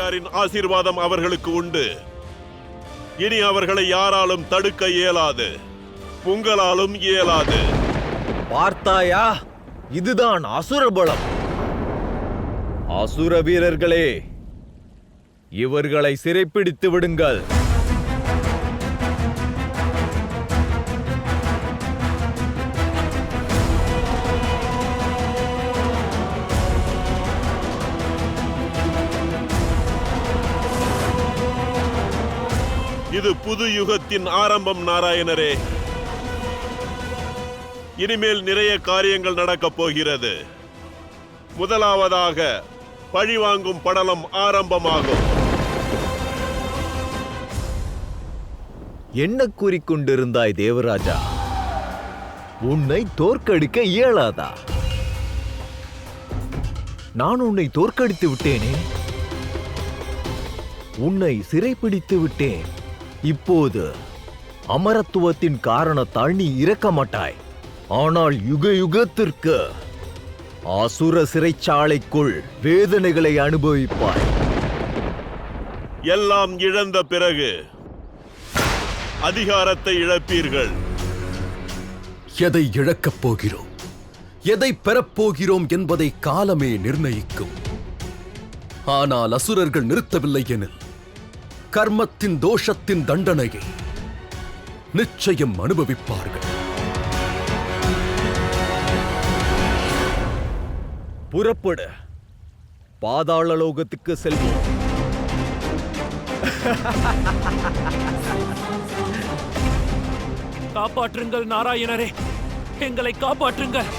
சுக்கராச்சாரியாரின் ஆசீர்வாதம் அவர்களுக்கு உண்டு. இனி அவர்களை யாராலும் தடுக்க இயலாது, உங்களாலும் இயலாது. பார்த்தாயா, இதுதான் அசுர பலம். அசுர வீரர்களே, இவர்களை சிறைப்பிடித்து விடுங்கள். இது புது யுகத்தின் ஆரம்பம் நாராயணரே. இனிமேல் நிறைய காரியங்கள் நடக்கப் போகிறது. முதலாவதாக பழிவாங்கும் படலம் ஆரம்பமாகும். என்ன கூறிக்கொண்டிருந்தாய் தேவராஜா? உன்னை தோற்கடிக்க இயலாதா? நான் உன்னை தோற்கடித்து விட்டேனே, உன்னை சிறைப்பிடித்து விட்டேன். இப்போது அமரத்துவத்தின் காரணத்தால் நீ இறக்க மாட்டாய். ஆனால் யுக யுகத்திற்கு அசுர சிறைச்சாலைக்குள் வேதனைகளை அனுபவிப்பாய். எல்லாம் இழந்த பிறகு அதிகாரத்தை இழப்பீர்கள். எதை இழக்கப் போகிறோம், எதை பெறப்போகிறோம் என்பதை காலமே நிர்ணயிக்கும். ஆனால் அசுரர்கள் நிறுத்தவில்லை எனில் கர்மத்தின் தோஷத்தின் தண்டனையை நிச்சயம் அனுபவிப்பார்கள். புறப்படு, பாதாள லோகத்துக்கு செல்வோம். காப்பாற்றுங்கள் நாராயணரே, எங்களை காப்பாற்றுங்கள்.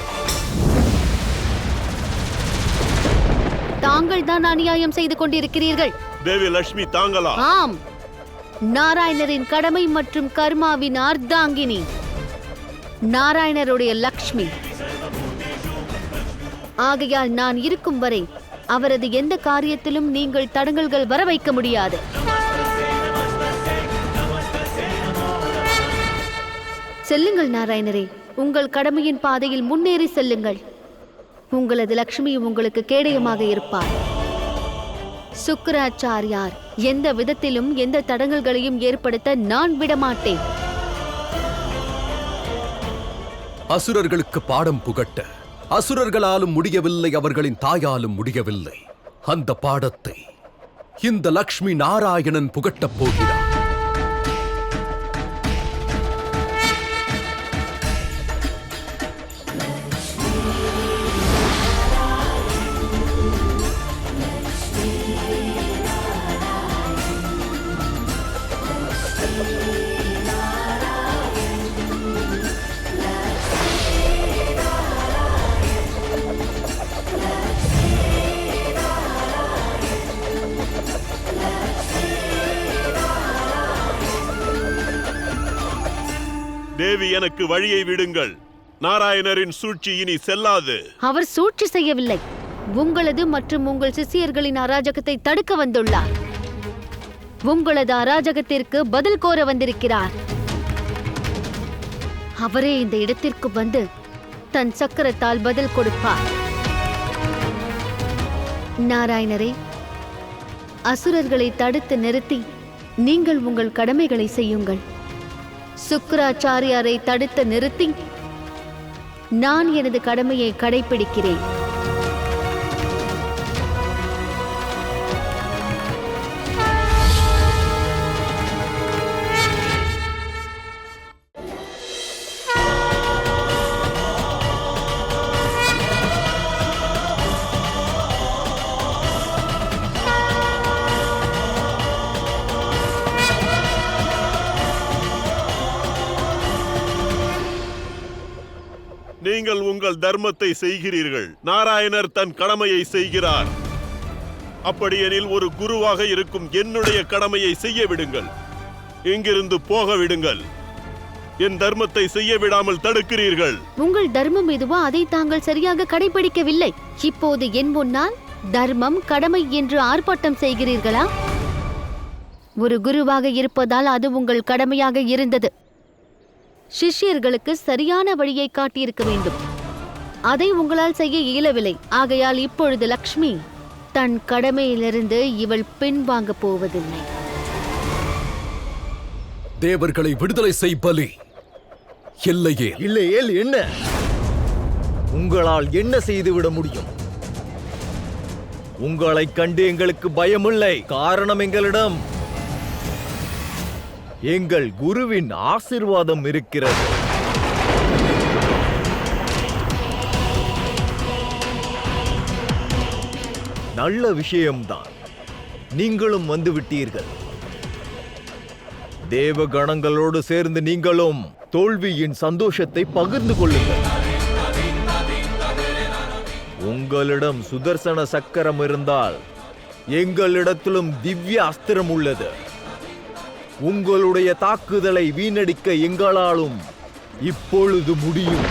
தாங்கள் தான் அநியாயம் செய்து கொண்டிருக்கிறீர்கள். தேவி லட்சுமி தாங்களா? ஆம், நாராயணரின் கடமை மற்றும் கர்மாவின் அர்த்தாங்கினி நாராயணருடைய லக்ஷ்மி. ஆகையால் நான் இருக்கும் வரை அவரது எந்த காரியத்திலும் நீங்கள் தடங்கல்கள் வர வைக்க முடியாது. செல்லுங்கள் நாராயணரே, உங்கள் கடமையின் பாதையில் முன்னேறி செல்லுங்கள். உங்களது லக்ஷ்மி உங்களுக்கு கேடயமாக இருப்பார். சுக்கராச்சாரியார் எந்த விதத்திலும் எந்த தடங்கல்களையும் ஏற்படுத்த நான் விடமாட்டேன். அசுரர்களுக்கு பாடம் புகட்ட அசுரர்களாலும் முடியவில்லை, அவர்களின் தாயாலும் முடியவில்லை. அந்த பாடத்தை இந்த லக்ஷ்மி நாராயணன் புகட்டப் போகிறார். தேவி, எனக்கு வழியை விடுங்கள். நாராயணரின் சூழ்ச்சி இனி செல்லாது. அவர் சூழ்ச்சி செய்யவில்லை, உங்களது மற்றும் உங்கள் சிஷியர்களின் அராஜகத்தை தடுக்க வந்துள்ளார். உங்களது அராஜகத்திற்கு பதில் கோர வந்திருக்கிறார். அவரே இந்த இடத்திற்கு வந்து தன் சக்கரத்தால் பதில் கொடுப்பார். நாராயணரே, அசுரர்களை தடுத்து நிறுத்தி நீங்கள் உங்கள் கடமைகளை செய்யுங்கள். சுக்கராச்சாரியாரை தடுத்து நிறுத்தி நான் எனது கடமையை கடைபிடிக்கிறேன். நீங்கள் உங்கள் தர்மத்தை செய்கிறீர்கள். நாராயணர் தன் கடமையை செய்கிறார். அப்படியெனில் ஒரு குருவாக இருக்கும் என்னுடைய கடமையை செய்ய விடுங்கள். இங்கிருந்து போக விடுங்கள். என் தர்மத்தை செய்ய விடாமல் தடுக்கிறீர்கள். உங்கள் தர்மம் எதுவோ அதை தாங்கள் சரியாக கடைபிடிக்கவில்லை. இப்போது என் முன்னால் தர்மம் கடமை என்று ஆர்ப்பாட்டம் செய்கிறீர்களா? ஒரு குருவாக இருப்பதால் அது உங்கள் கடமையாக இருந்தது. சிஷ்யர்களுக்கு சரியான வழியை காட்டியிருக்க வேண்டும். அதை உங்களால் செய்ய இயலவில்லை. ஆகையால் இப்பொழுது லக்ஷ்மி தன் கடமையிலிருந்து இவள் பின்வாங்க போவதில்லை. தேவர்களை விடுதலை செய் பலி. இல்லையே இல்லையேல் என்ன? உங்களால் என்ன செய்துவிட முடியும்? உங்களைக் கண்டு எங்களுக்கு பயமில்லை. காரணம் எங்களிடம் எங்கள் குருவின் ஆசீர்வாதம் இருக்கிறது. நல்ல விஷயம்தான். நீங்களும் வந்துவிட்டீர்கள். தேவ கணங்களோடு சேர்ந்து நீங்களும் தோல்வியின் சந்தோஷத்தை பகிர்ந்து கொள்ளுங்கள். உங்களிடம் சுதர்சன சக்கரம் இருந்தால் எங்களிடத்திலும் திவ்ய அஸ்திரம் உள்ளது. உங்களுடைய தாக்குதலை வீணடிக்க எங்களாலும் இப்பொழுது முடியும்.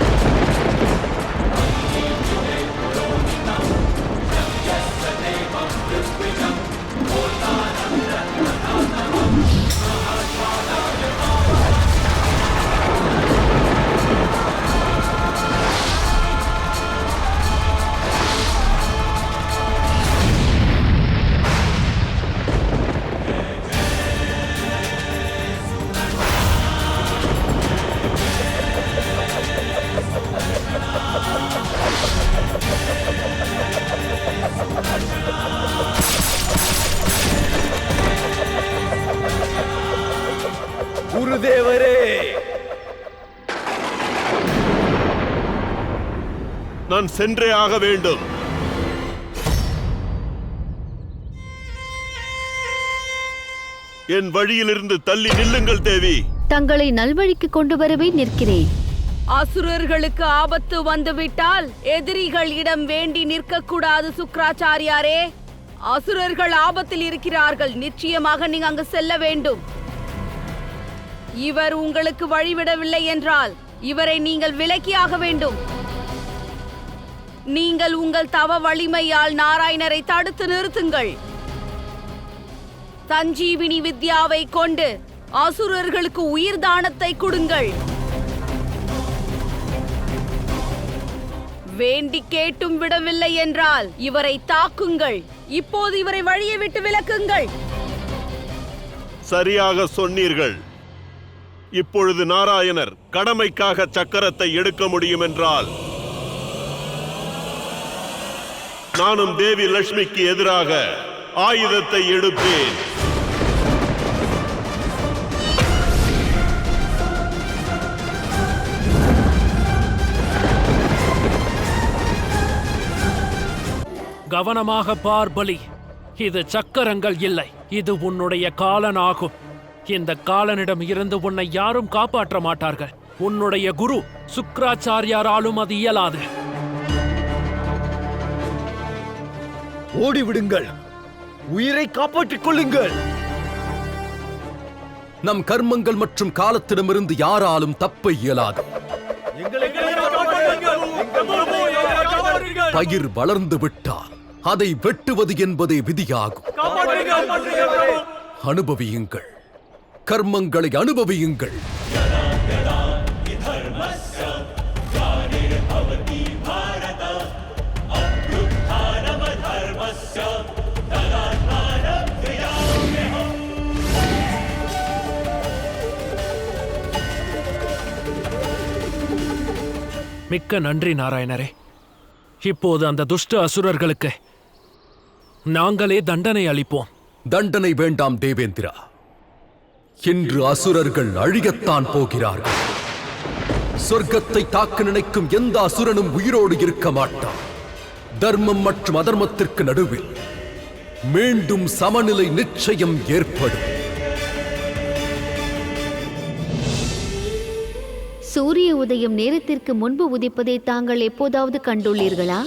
குருதேவரே, நான் சென்றே ஆக வேண்டும். என் வழியிலிருந்து தள்ளி நில்லுங்கள் தேவி. தங்களை நல்வழிக்கு கொண்டு வரவே நிற்கிறேன். அசுரர்களுக்கு ஆபத்து வந்துவிட்டால் எதிரிகளிடம் வேண்டி நிற்கக்கூடாது சுக்ராச்சாரியாரே. அசுரர்கள் ஆபத்தில் இருக்கிறார்கள். நிச்சயமாக நீங்க அங்கு செல்ல வேண்டும். இவர் உங்களுக்கு வழிவிடவில்லை என்றால் இவரை நீங்கள் விலக்கியாக வேண்டும். நீங்கள் உங்கள் தவ வலிமையால் நாராயணரை தடுத்து நிறுத்துங்கள். சஞ்சீவினி வித்யாவை கொண்டு அசுரர்களுக்கு உயிர் தானத்தை கொடுங்கள். வேண்டி கேட்டும் விடவில்லை என்றால் இவரை தாக்குங்கள். இப்போது இவரை வழியை விட்டு விலக்குங்கள். சரியாக சொன்னீர்கள். இப்பொழுது நாராயணர் கடமைக்காக சக்கரத்தை எடுக்க முடியும் என்றால் நானும் தேவி லட்சுமிக்கு எதிராக ஆயுதத்தை எடுப்பேன். கவனமாக பார் பலி. இது சக்கரங்கள் இல்லை, இது உன்னுடைய காலன் ஆகும். இந்த காலனிடம் இருந்து உன்னை யாரும் காப்பாற்ற மாட்டார்கள். உன்னுடைய குரு சுக்ராச்சாரியாராலும் அது இயலாது. ஓடிவிடுங்கள். உயிரை காப்பாற்றிக் கொள்ளுங்கள். நம் கர்மங்கள் மற்றும் காலத்திடமிருந்து யாராலும் தப்ப இயலாது. பயிர் வளர்ந்து விட்டால் அதை வெட்டுவது என்பதே விதியாகும். அனுபவியுங்கள், கர்மங்களை அனுபவியுங்கள். மிக்க நன்றி நாராயணரே. இப்போது அந்த துஷ்ட அசுரர்களுக்கு நாங்களே தண்டனை அளிப்போம். தண்டனை வேண்டாம் தேவேந்திரா. இன்று அசுரர்கள் அழியத்தான் போகிறார்கள். சொர்க்கத்தை தாக்க நினைக்கும் எந்த அசுரனும் உயிரோடு இருக்க மாட்டான். தர்மம் மற்றும் அதர்மத்திற்கு நடுவில் மீண்டும் சமநிலை நிச்சயம் ஏற்படும். சூரிய உதயம் நேரத்திற்கு முன்பு உதிப்பதை தாங்கள் எப்போதாவது கண்டுள்ளீர்களா?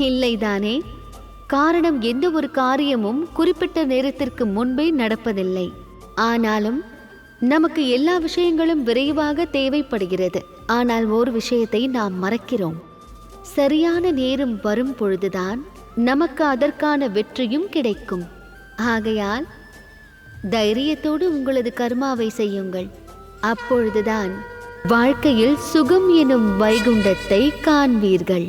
இல்லைதானே? காரணம், எந்த ஒரு காரியமும் குறிப்பிட்ட நேரத்திற்கு முன்பே நடப்பதில்லை. ஆனாலும் நமக்கு எல்லா விஷயங்களும் விரைவாக தேவைப்படுகிறது. ஆனால் ஒரு விஷயத்தை நாம் மறக்கிறோம். சரியான நேரம் வரும் பொழுதுதான் நமக்கு அதற்கான வெற்றியும் கிடைக்கும். ஆகையால் தைரியத்தோடு உங்களது கர்மாவை செய்யுங்கள். அப்பொழுதுதான் வாழ்க்கையில் சுகம் எனும் வைகுண்டத்தை காண்பீர்கள்.